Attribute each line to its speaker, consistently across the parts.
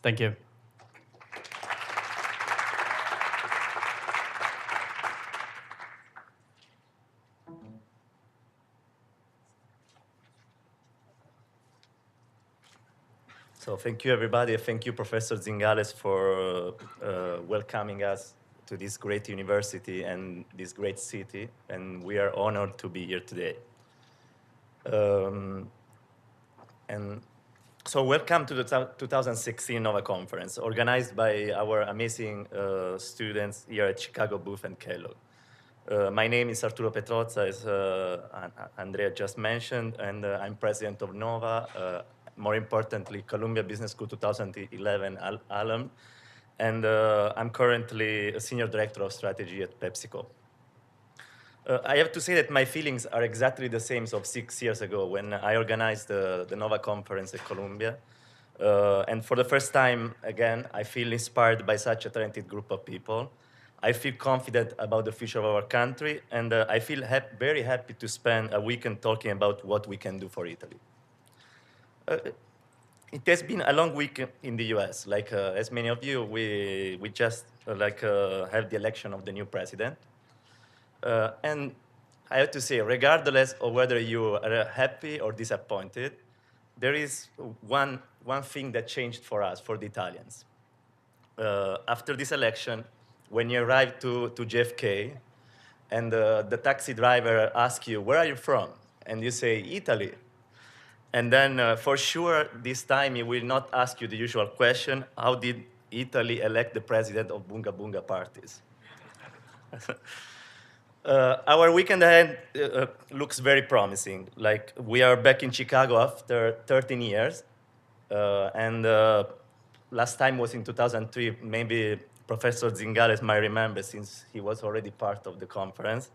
Speaker 1: Thank you.
Speaker 2: So thank you, everybody. Thank you, Professor Zingales, for welcoming us to this great university and this great city. And we are honored to be here today. Um, and so welcome to the 2016 NOVA Conference, organized by our amazing students here at Chicago Booth and Kellogg. My name is Arturo Petrozza, as Andrea just mentioned, and I'm president of NOVA, more importantly, Columbia Business School 2011 alum, and I'm currently a senior director of strategy at PepsiCo. I have to say that my feelings are exactly the same of 6 years ago when I organized the NOVA conference at Columbia. And for the first time, again, I feel inspired by such a talented group of people. I feel confident about the future of our country, and I feel very happy to spend a weekend talking about what we can do for Italy. It has been a long week in the US. Like, as many of you, we just have the election of the new president. And I have to say, regardless of whether you are happy or disappointed, there is one thing that changed for us, for the Italians. After this election, when you arrive to JFK, and the taxi driver asks you, "Where are you from?" and you say, "Italy." And then for sure, this time he will not ask you the usual question, how did Italy elect the president of Bunga Bunga parties? Our weekend ahead looks very promising. Like, we are back in Chicago after 13 years. And last time was in 2003. Maybe Professor Zingales might remember, since he was already part of the conference.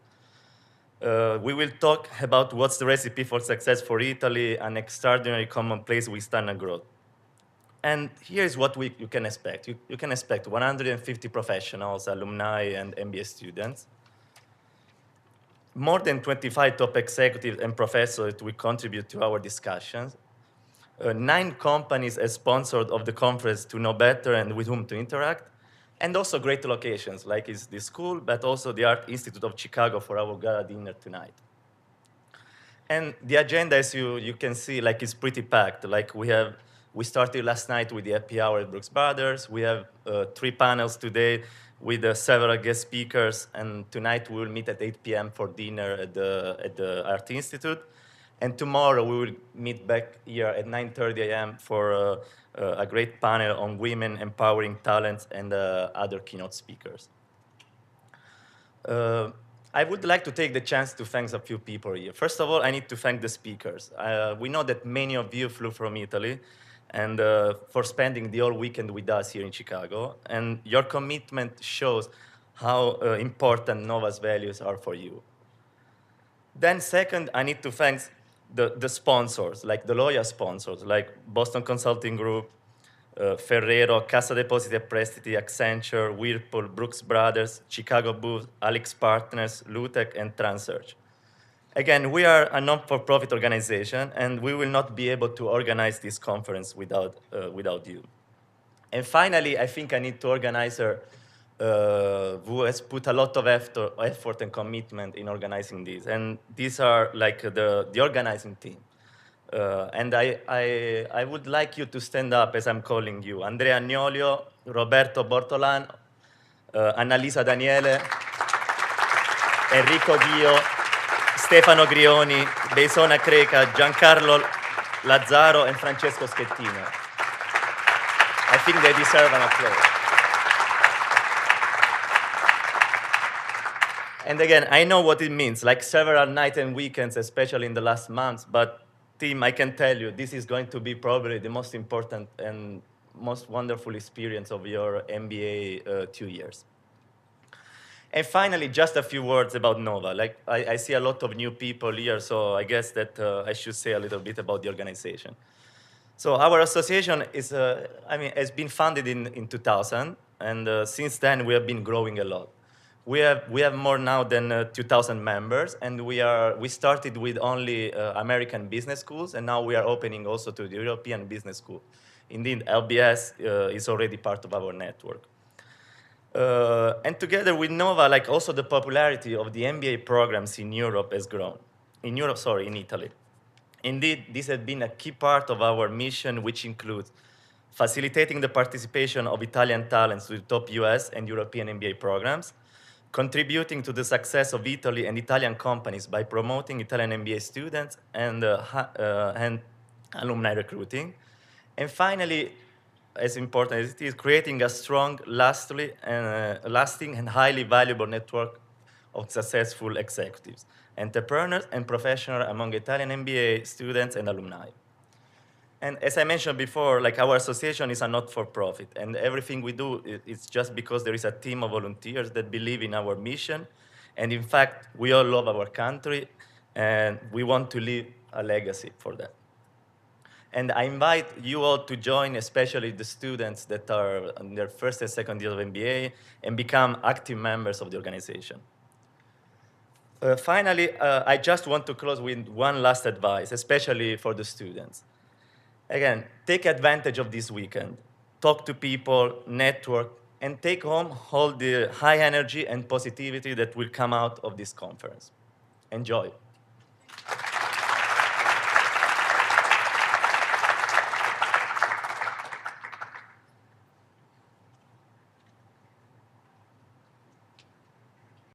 Speaker 2: We will talk about what's the recipe for success for Italy, an extraordinary common place we stand and grow. And here's what you can expect. You can expect 150 professionals, alumni, and MBA students. More than 25 top executives and professors will contribute to our discussions. 9 companies have sponsored of the conference to know better and with whom to interact. And also great locations, like is the school, but also the Art Institute of Chicago for our gala dinner tonight. And the agenda, as you can see, like, is pretty packed. Like, we started last night with the happy hour at Brooks Brothers. We have 3 panels today with several guest speakers, and tonight we will meet at 8 p.m. for dinner at the Art Institute. And tomorrow we will meet back here at 9:30 a.m. for a great panel on women empowering talents and other keynote speakers. I would like to take the chance to thank a few people here. First of all, I need to thank the speakers. We know that many of you flew from Italy and for spending the whole weekend with us here in Chicago. And your commitment shows how important Nova's values are for you. Then second, I need to thank the sponsors, like the loyal sponsors, like Boston Consulting Group, Ferrero, Cassa Depositi e Prestiti, Accenture, Whirlpool, Brooks Brothers, Chicago Booth, Alex Partners, Lutec, and Transearch. Again, we are a non-for-profit organization, and we will not be able to organize this conference without you. And finally, I think I need to organizer who has put a lot of effort and commitment in organizing this. And these are like the organizing team. And I would like you to stand up as I'm calling you. Andrea Agnolio, Roberto Bortolan, Annalisa Daniele, Enrico Ghio, Stefano Grioni, Beisona Creca, Giancarlo Lazzaro, and Francesco Schettino. I think they deserve an applause. And again, I know what it means, like several nights and weekends, especially in the last months, but team, I can tell you, this is going to be probably the most important and most wonderful experience of your MBA 2 years. And finally, just a few words about Nova. Like, I see a lot of new people here, so I guess that I should say a little bit about the organization. So our association is, has been founded in 2000, and since then we have been growing a lot. We have more now than 2,000 members, and we started with only American business schools, and now we are opening also to the European business school. Indeed, LBS is already part of our network. And together with Nova, like also the popularity of the MBA programs in Europe has grown. In Italy. Indeed, this has been a key part of our mission, which includes facilitating the participation of Italian talents to the top US and European MBA programs, contributing to the success of Italy and Italian companies by promoting Italian MBA students and alumni recruiting, and finally, as important as it is, creating a strong, lasting and highly valuable network of successful executives, entrepreneurs, and professionals among Italian MBA students and alumni. And as I mentioned before, like our association is a not-for-profit, and everything we do is just because there is a team of volunteers that believe in our mission, and in fact, we all love our country, and we want to leave a legacy for that. And I invite you all to join, especially the students that are in their first and second year of MBA, and become active members of the organization. Finally, I just want to close with one last advice, especially for the students. Again, take advantage of this weekend. Talk to people, network, and take home all the high energy and positivity that will come out of this conference. Enjoy.